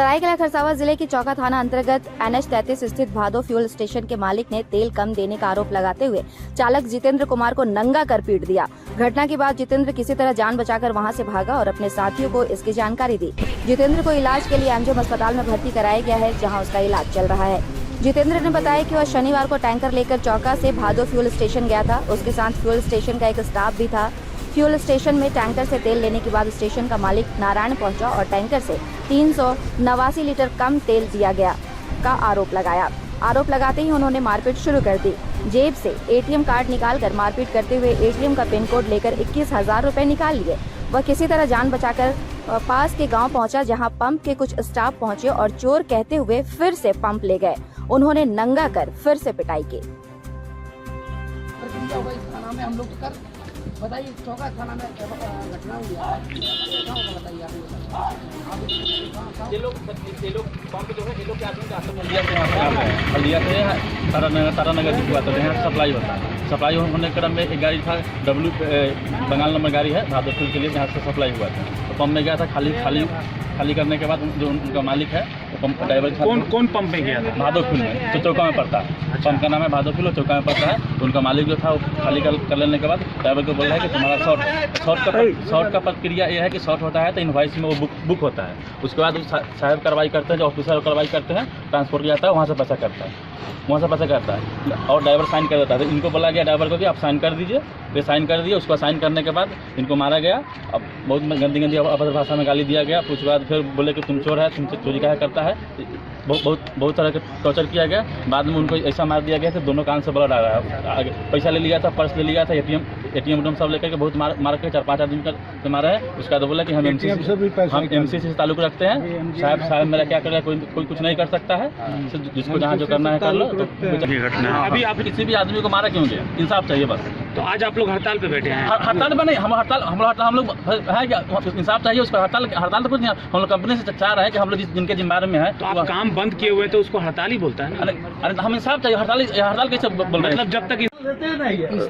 सरायकेला खरसावां जिले की चौका थाना अंतर्गत NH-33 स्थित भादो फ्यूल स्टेशन के मालिक ने तेल कम देने का आरोप लगाते हुए चालक जितेंद्र कुमार को नंगा कर पीट दिया। घटना के बाद जितेंद्र किसी तरह जान बचाकर वहां से भागा और अपने साथियों को इसकी जानकारी दी। जितेंद्र को इलाज के लिए एमजीएम अस्पताल में भर्ती कराया गया है, जहाँ उसका इलाज चल रहा है। जितेंद्र ने बताया कि वह शनिवार को टैंकर लेकर चौका से भादो फ्यूल स्टेशन गया था। उसके साथ फ्यूल स्टेशन का एक स्टाफ भी था। फ्यूल स्टेशन में टैंकर से तेल लेने के बाद स्टेशन का मालिक नारायण पहुंचा और टैंकर से 389 लीटर कम तेल दिया गया का आरोप लगाया। आरोप लगाते ही उन्होंने मारपीट शुरू कर दी। जेब से एटीएम कार्ड निकालकर मारपीट करते हुए एटीएम का पिन कोड लेकर 21,000 रुपए निकाल लिए। वह किसी तरह जान बचाकर पास के गांव पहुंचा, जहां पंप के कुछ स्टाफ पहुंचे और चोर कहते हुए फिर से पंप ले गए। उन्होंने नंगा कर फिर से पिटाई की। बताइए, चौका थाना में घटना हुई है, बताइए आप। ये लोग पंप जो है, ये लोग क्या तारानगर हुआ था, यहाँ सप्लाई होता है। सप्लाई होने के क्रम में एक गाड़ी था, बंगाल नंबर गाड़ी है, भादो फ्यूल के लिए, जहाँ से सप्लाई हुआ था। तो पंप में गया था, खाली करने के बाद जो उनका मालिक है, वो पंप ड्राइवर कौन पंप में गया था? भादो फ्यूल में, जो चौका में पड़ता है। पंप का नाम है भादो फ्यूल, चौका में पड़ता है। तो उनका मालिक जो था, वो खाली कर लेने के बाद ड्राइवर को बोल रहा है कि तुम्हारा शॉर्ट का प्रक्रिया ये है कि शॉर्ट होता है तो इनवॉइस में वो बुक होता है। उसके बाद साहब कार्रवाई करते हैं, जो ऑफिसर कार्रवाई करते हैं, ट्रांसपोर्ट किया जाता है, वहाँ से पैसा करता है और ड्राइवर साइन कर देता है। तो इनको बोला गया ड्राइवर को कि आप साइन कर दीजिए। वे साइन कर दिए। उसको साइन करने के बाद इनको मारा गया। अब बहुत गंदी अभद्र भाषा में गाली दिया गया। उसके बाद फिर बोले कि तुम चोर है, तुम चोरी क्या करता है। बहुत तरह के टॉर्चर किया गया। बाद में उनको ऐसा मार दिया गया कि दोनों कान से ब्लड आ रहा है। आगे पैसा ले लिया था, पर्स ले लिया था, एटीएम सब लेकर के बहुत मार के 4-5 आदमी का मारा है। उसके बाद बोला कि हम एमसीसी से ताल्लुक रखते हैं। साहब मेरा क्या कर रहा है, कोई कुछ नहीं कर सकता है। जिसको जहाँ जो करना है कर लो। अभी आप किसी भी आदमी को मारा क्यों गया? इंसाफ चाहिए बस। तो आज आप लोग हड़ताल पे बैठे हैं? हड़ताल पे नहीं, हम लोग है क्या, इंसाफ चाहिए उसका। हड़ताल तो कुछ नहीं, हम लोग कंपनी से चाह रहे हैं कि हम लोग जिनके जिम्मेदारी में है। तो आप काम बंद किए हुए तो उसको हड़ताल ही बोलता है ना? अरे हम इंसाफ चाहिए। हड़ताल कैसे बोल रहे हैं? मतलब जब तक इस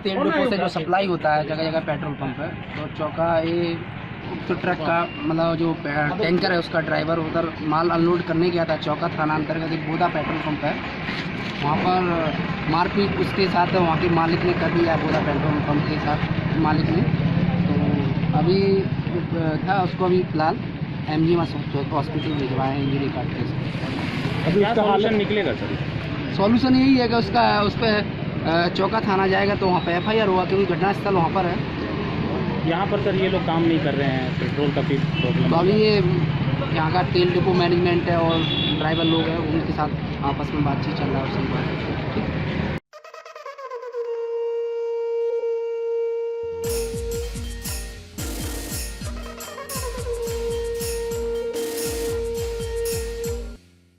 तेल डिपो से जो सप्लाई होता है, जगह जगह पेट्रोल पंप है, तो चौका ये तो ट्रक का मतलब जो टैंकर है, उसका ड्राइवर उधर माल अनलोड करने गया था। चौका थाना अंतर्गत एक बोधा पेट्रोल पंप है, वहाँ पर मारपीट उसके साथ वहाँ के मालिक ने कर दिया, बोधा पेट्रोल पंप के साथ मालिक ने। तो अभी था, उसको अभी फिलहाल एमजीएम हॉस्पिटल भिजवाए हैं इंजरी कार्ड के। अभी इसका सॉल्यूशन निकलेगा सर? सॉल्यूशन यही है कि उस पर चौका थाना जाएगा तो वहाँ पे FIR हुआ, क्योंकि घटनास्थल वहाँ पर है। यहाँ पर सर ये लोग काम नहीं कर रहे हैं, पेट्रोल का भी प्रॉब्लम। तो अभी ये यहाँ का तेल डिपो मैनेजमेंट है और ड्राइवर लोग हैं, उनके साथ आपस में बातचीत चल रहा है। उसी बात